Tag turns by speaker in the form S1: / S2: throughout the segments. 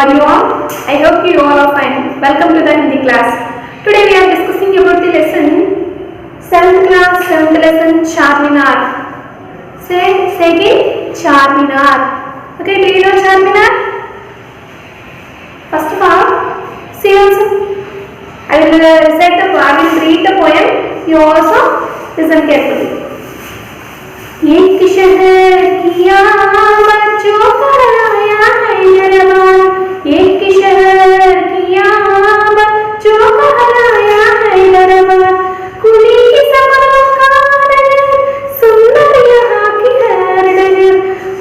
S1: are you all? I hope you all are fine. Welcome to the Hindi class. Today we are discussing about the lesson 7th class, 7th lesson Charminar. Say again, Charminar. Okay, do you know Charminar? First of all, see also. I will read the poem. You also listen carefully. एक शहर किया बच्चों पर आया हैदराबाद, एक शहर किया बच्चों पर आया हैदराबाद, कुली की सपनों का नगर, सुंदर यहाँ की हर नगर,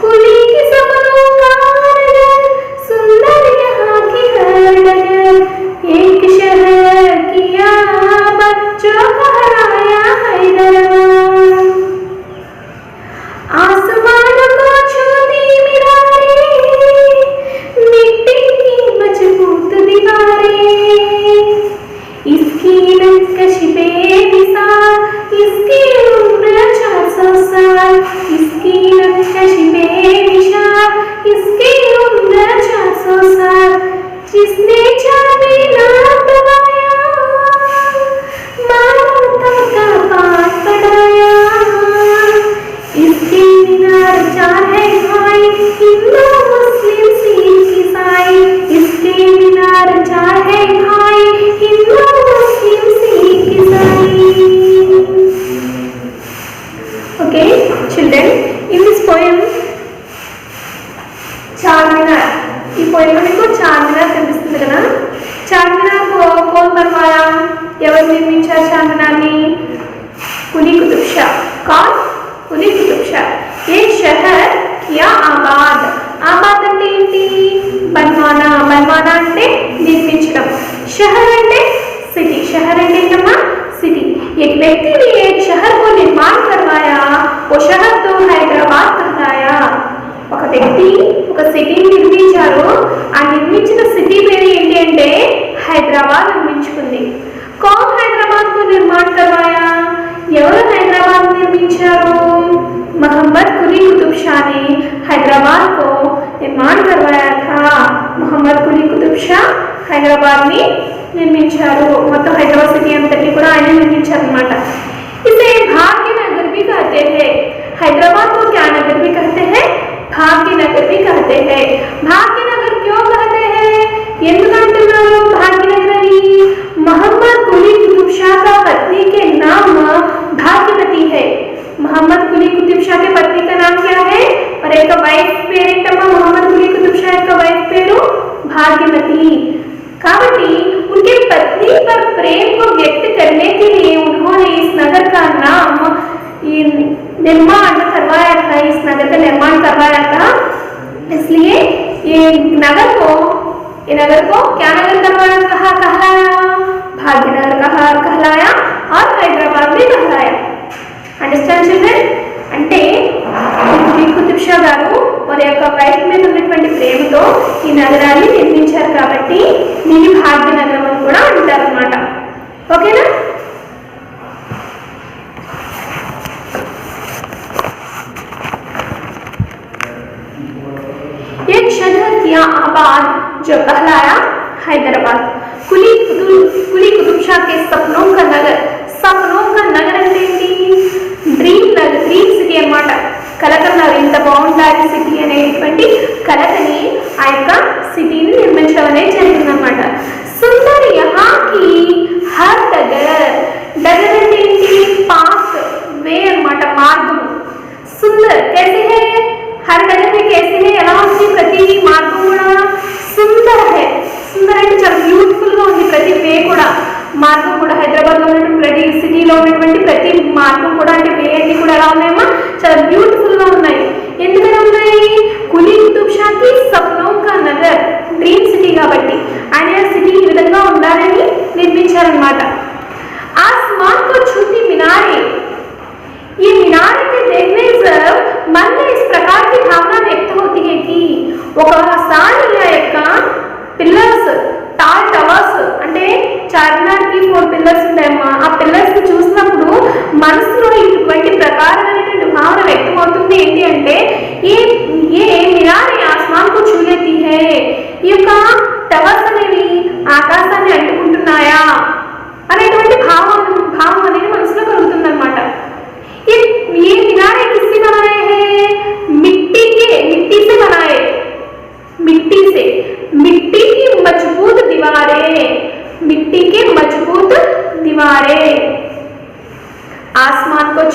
S1: कुली की सपनों का नगर, सुंदर यहाँ की हर नगर, एक शहर किया बच्चों पर आया हैदराबाद। आसमान को छूती मीनारें, मिट्टी की मजबूत दीवारें, इसकी नक्काशी बेमिसाल, इसकी उम्र 400 साल, इसकी नक्काशी बेमिसाल, इसकी उम्र 400 साल, जिसने चारमीनार बनाया, मानवता का पाठ पढ़ाया। इसके मीनार 4 है भाई, हिंदू मुस्लिम सिख ईसाई, इसके मीनार 4 है भाई, हिंदू मुस्लिम सिख ईसाई। Okay, children, in this poem Charminar, ఈ పోయం లో మీకు చార్మినార్ కనిపిస్తుంది కదా. చార్మినార్ कौन बनवाया, ఎవరు నిర్మించారు చార్మినార్ని? కులీ కుతుబ్ షా. कौन? కులీ కుతుబ్ షా. एक शहर किया आबाद. आबाद అంటే ఏంటి? बनवाना. बनवाना అంటే నిర్మించడం. शहर అంటే सिटी. शहर అంటే ఏంటమ్మా? सिटी. एक व्यक्ति ने एक शहर को निर्माण करवाया, वो शहर तो हैदराबाद कहलाया. ఒక వ్యక్తి ఒక సిటీని నిర్మించారు, ఆ నిర్మించిన సిటీ పేరు ఏంటి అంటే హైదరాబాద్ నిర్మించుకుంది. कौन हैदराबाद को निर्माण करवाया? ఎవరు హైదరాబాద్ నిర్మించారు? मोहम्मद कुली कुतुब शाह ने हैदराबाद को निर्माण करवाया था. मोहम्मद कुली कुतुब शाह हैदराबाद में निर्मिంచారు. మొత్తం హైదరాబాద్ సిటీ అంతటి కూడా ఆయన నిర్మించారు అన్నమాట. इसे भाग्य नगर भी कहते हैं. हैदराबाद को क्या नगर भी कहते हैं? भाग्य नगर भी कहते हैं. भाग्य नगर क्यों कहते हैं? ఎందుకంటున్నారు భాగ్యనగర్ అని? मोहम्मद कुली कुतुब शाह का पत्नी के नाम भाग्यवती है. मोहम्मद कुली कुतुब शाह के पत्नी का नाम क्या है? और एक वाइफ పేరేంటమ్మా? मोहम्मद कुली कुतुब शाह का वाइफ పేరు भाग्यवती. కాబట్టి उनके पत्नी पर प्रेम को व्यक्त करने के लिए उन्होंने इस नगर का नाम निर्माण करवाया था. इस नगर का निर्माण करवाया था, इसलिए ये नगर को क्या नगर कहलाया? भाग्यनगर कहलाया और हैदराबाद भी कहलाया. Understand children? అంటే కులీ కుతుబ్ షా గారు వారి యొక్క వైఫ్ మీద ఉన్నటువంటి ప్రేమతో ఈ నగరాన్ని నిర్మించారు కాబట్టి దీన్ని భాగ్యనగరం అని కూడా అంటారు అన్నమాట. ఓకేనా? एक शहर किया आबाद जो कहलाया हैदराबाद. कुली कुतुब शाह के सपनों का नगर. सपनों का नगर అంటే ఏంటి? డ్రీమ్ నగర్, డ్రీమ్ సిటీ అన్నమాట. కలకన్నారు ఇంత బాగుండాలి సిటీ అనేటువంటి కలకని ఆ యొక్క సిటీని నిర్మించడం అనేది జరిగిందన్నమాట. సుందర్ యహాకి హర్ డగర్. డగర్ అంటే ఏంటి? పాత్, వే అన్నమాట, మార్గం. సుందర్ कैसे है? हर डगर में कैसे है? ఎలా ఉంది? ప్రతి మార్గం కూడా సుందర్ है. సుందర్ అంటే చాలా బ్యూటిఫుల్ గా ఉంది. ప్రతి వే కూడా, మార్గం కూడా, హైదరాబాద్ లో ఉన్నటువంటి ప్రతి సిటీలో ఉన్నటువంటి ప్రతి మార్గం కూడా అంటే వే అన్ని కూడా ఎలా ఉన్నాయమ్మా? చాలా బ్యూటిఫుల్ గా ఉన్నాయి. ఎందుకలా ఉన్నాయి? కులీ కుతుబ్ షా కి సప్నోं का नगर, డ్రీమ్ సిటీ కాబట్టి ఆయన సిటీ ఈ విధంగా ఉండాలని నిర్మించారన్నమాట. आसमान को छूती मीनारें. ये मीनारें के देखने से मन में इस प्रकार की भावना व्यक्त होती है कि ఒకసారి ఆ యొక్క పిల్లర్స్, టాల్ టవర్స్ అంటే చార్మినార్ కి 4 పిల్లర్స్ ఉంటాయమ్మా. ఆ పిల్లర్స్ చూసినప్పుడు మనసులో ఇటువంటి ప్రకారమైనటువంటి భావన వ్యక్తమవుతుంది. ఏంటి అంటే ఏ मीनारें आसमान को छू लेती है. ఈ యొక్క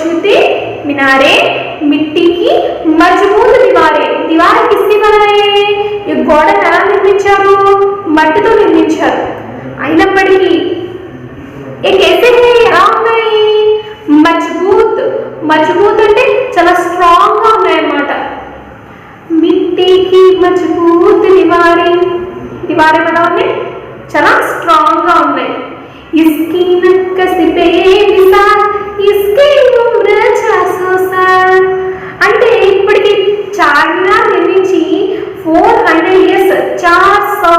S1: छूते मीनारे मिट्टी की मजबूत दीवारें। दीवार किससे बनाए? ఈ గోడను ఎలా నిర్మించారు? మట్టితో నిర్మించారు. అయినప్పటికీ ఏ कैसे है ఎలా ఉన్నాయి? మజబూత్. మజబూత్ అంటే చాలా స్ట్రాంగ్ గా ఉన్నాయి అన్నమాట. మిట్టీ కి మజబూత్ दीवारें. दीवारें ఎలా ఉన్నాయి? చాలా స్ట్రాంగ్ గా ఉన్నాయి. इसकी नक्काशी पे मिसाल इसकी उम्र 400 साल. అంటే ఇప్పటికి చార్మినార్ నిర్మించి 400 ఇయర్స్ 400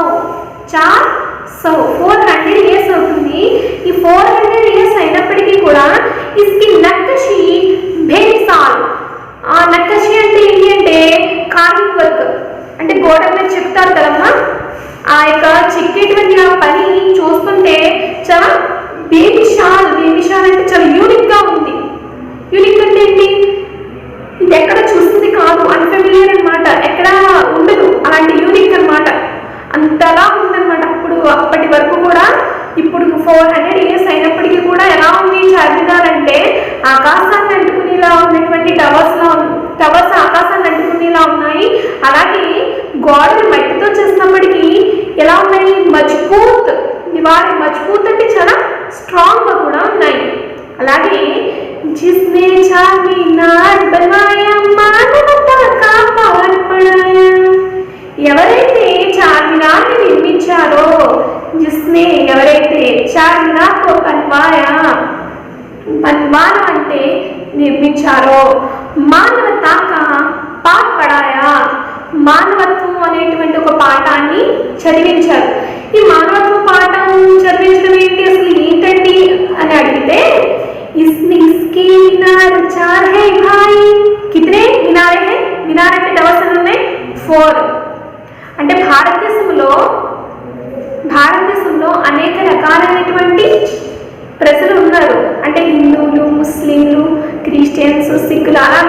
S1: ఇయర్స్ అవుతుంది. ఈ 400 ఇయర్స్ అయినప్పటికీ కూడా इसकी नक्काशी बेमिसाल. ఆ నక్కషి అంటే ఏంటి అంటే కార్వింగ్ వర్క్ అంటే గోడ మీద చెప్తారు కదమ్మా, ఆ యొక్క చెక్కేటువంటి ఆ పని చూస్తుంటే చాలా బేమిషాల్ అంటే చాలా యూనిక్ గా ఉంది. యూనిక్ అంటే ఏంటి? ఇది ఎక్కడ చూస్తుంది కాదు, అన్ఫెమిలియర్ అనమాట, ఎక్కడ ఉండదు, అలాంటి యూనిక్ అనమాట. అంతలా ఉందన్నమాట. అప్పటి వరకు కూడా ఇప్పుడు 400 ఇయర్స్ అయినప్పటికీ కూడా ఎలా ఉంది చార్మినార్ అంటే ఆకాశాన్ని అంటుకునేలా ఉన్నటువంటి టవర్స్ ఆకాశాన్ని అంటుకునేలా ఉన్నాయి. అలాగే గోడలు మట్టితో చేసినప్పటికీ ఎలా ఉన్నాయి? మజబూత్. దివారే మజబూత్ అంటే చాలా స్ట్రాంగ్ గా కూడా ఉన్నాయి. అలాగే जिसने चारमीनार बनवाया मानवता का पाठ पढ़ाया. ఎవరైతే చార్మినార్ని నిర్మించారో, జిస్నే ఎవరైతే చార్మినార్ కో बनवाया, बनवाना అంటే నిర్మించారో, మానవతా కా పాఠ్ పఢాయా, మానవత్వం అనేటువంటి ఒక పాఠాన్ని చదివించారు. ఈ మానవత్వ పాఠం చదివించడం ఏంటి, అసలు ఏంటండి అని అడిగితే इसके मीनार 4 है भाई. कितने मीनारे हैं? मीनार అంటే టవర్స్ ఉన్నాయి 4. అంటే భారతదేశంలో అనేక రకాలైనటువంటి ప్రజలు ఉన్నారు. అంటే హిందువులు, ముస్లింలు, క్రిస్టియన్స్, సిక్కులు అలా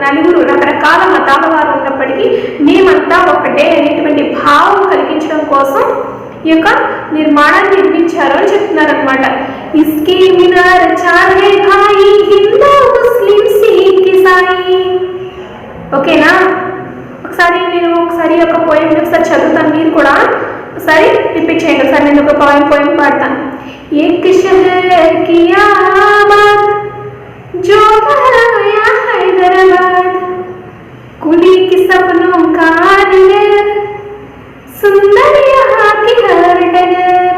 S1: నలుగురు రకరకాల మతాల వారు ఉన్నప్పటికీ మేమంతా ఒకటే అనేటువంటి భావం కలిగించడం కోసం ఈ యొక్క నిర్మాణాన్ని నిర్మించారు అని చెప్తున్నారు అనమాట. ఇస్కే మినార్ 4 है भाई, హిందూ, ముస్లిం, సిక్, ఇసాయి. ఓకేనా? నేను ఒకసారి ఒక పోయం ఒకసారి చదువుతాను, మీరు కూడా ఒకసారి రిపీట్ చేయండి. ఒకసారి నేను ఒక పోయం పాడతాను. एक शहर की आबाद जो बहाया हैदराबाद, कुली की सपनों का नगर, सुंदर यहाँ की हर डगर,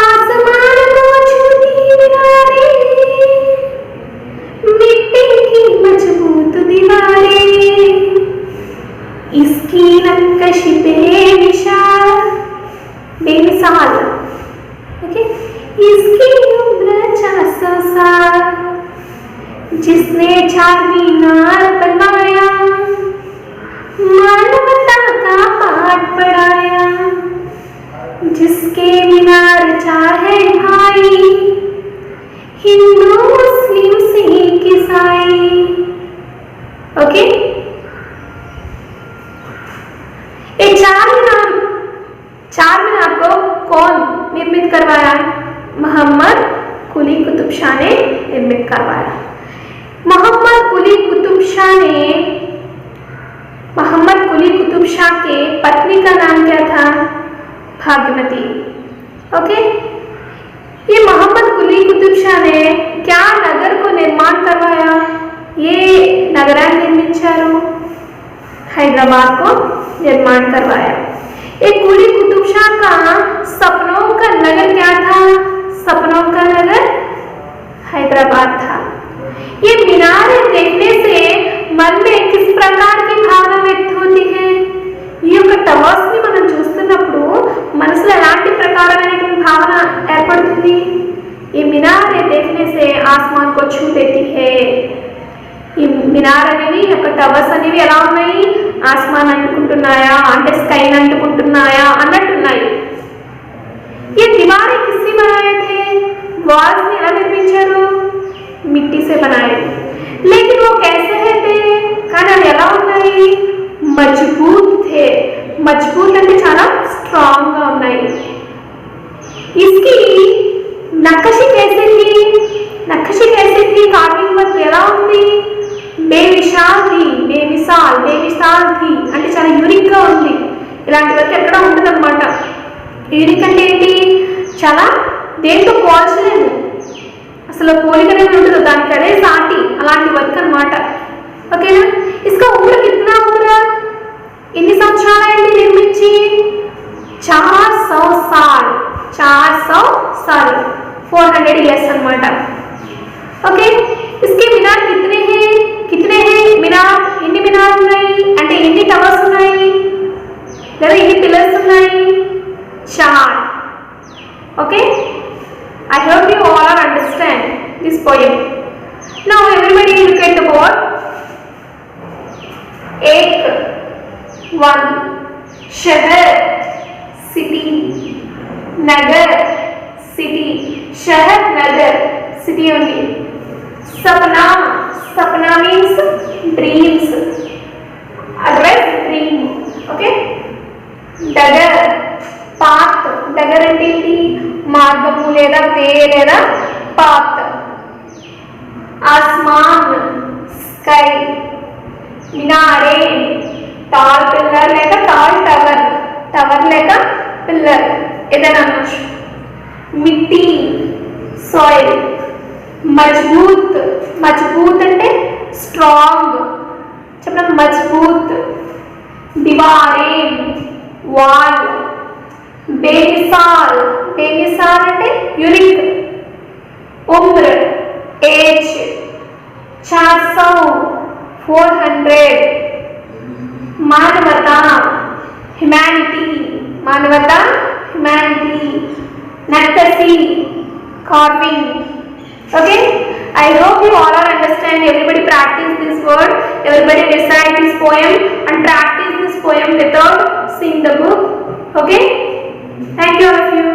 S1: आसमान को छूती मीनारें, मिट्टी की मजबूत दीवारें, इसकी नक्काशी बेमिसाल. ओके, इसकी उम्र 400 साल. जिसने चारमीनार बनवाया, मानवता का पाठ पढ़ाया. जिसके मीनार 4 है भाई, हिंदू, मुस्लिम, सिख, ईसाई. ओके, ये चारमीनार को कौन निर्मित करवाया? मोहम्मद कुली कुतुब शाह ने निर्मित करवाया. मोहम्मद कुली कुतुब शाह के पत्नी का नाम क्या था? भाग्यमती. ओके, ये मोहम्मद कुली कुतुब शाह ने क्या नगर को निर्माण करवाया? ये नगराన్ని నిర్మించారు, हैदराबाद को निर्माण करवाया. एक कुली कुतुब शाह का सपनों का नगर क्या था? सपनों का नगर हैदराबाद था. ये मीनारें देखने से मन में किस प्रकार की भावना व्यक्त होती है? ఈ యొక్క టవర్స్ ని మనం చూస్తున్నప్పుడు మనసులో ఎలాంటి ప్రకారమైనటువంటి భావన ఏర్పడుతుంది? ఈ मीनारें देखने से आसमान को छू देती है. ఈ మినార్ అనేవి ఒక టవర్స్ అనేవి ఎలా ఉన్నాయి? ఆస్మాన్ అంటుకుంటున్నాయా అంటే స్కైన్ అంటుకుంటున్నాయా అన్నట్టున్నాయి. ये दीवारें किससे बनाए थे? वॉल्स ने ఎలా నిర్మించారు? मिट्टी से बनाए. लेकिन वो कैसे थे? కానీ అవి ఎలా ఉన్నాయి? మజబూత్ थे. మజబూత్ అంటే చాలా స్ట్రాంగ్ గా ఉన్నాయి. इसकी नक्काशी कैसे थी? అన్హెల్తీ అంటే చాలా యూనిక్గా ఉంది. ఇలాంటి వర్క్ ఎక్కడ ఉండదు అనమాట. యూనిక్ అంటే ఏంటి, చాలా దేంతో పోల్చలేము, అసలు పోలికనే ఉండదు, దానికి అదే సాటి, అలాంటి వర్క్ అనమాట. ఓకేనా. ఇసుక ఉమ్ర కిतना ఉమ్ర, ఎన్ని సంవత్సరాలైంది నిర్మించి? 400 साल, 400 साल, 400 years అనమాట. ఓకే. इसके मीनार कितने हैं मीनार, ఎన్ని మినార్ ఉన్నాయి అంటే ఎన్ని టవర్స్ ఉన్నాయి లేదా ఎన్ని పిల్లర్స్ ఉన్నాయి? 4. Okay. I hope you all are understand this poem. Now everybody look at the board. 1 शहर सिटी, नगर सिटी, शहर नगर सिटी only. सपना, सपना means dreams, otherwise dream. Okay. डगर पाथ, डगर అంటే ఏంటి? మార్గము లేదా వే లేదా పాత్. ఆస్మాన్ స్కై. మినారే టాల్ పిల్లర్ లేక టాల్ టవర్, టవర్ లేక పిల్లర్ ఏదైనా అనొచ్చు. మిట్టి సాయిల్. మజ్బూత్, మజ్బూత్ అంటే స్ట్రాంగ్, చెప్పండి మజ్బూత్. దివారే వాల్. బేమిసాల్, బేమిసాల్ అంటే యూనిక్. ఉమ్ర ఏజ్. 400 400. మానవత హ్యుమానిటీ, మానవత హ్యుమానిటీ. నక్కసి carving. Okay. I hope you all are understand. Everybody practice this word, everybody recite this poem and practice this poem without seeing the book. Okay. Thank you all of you.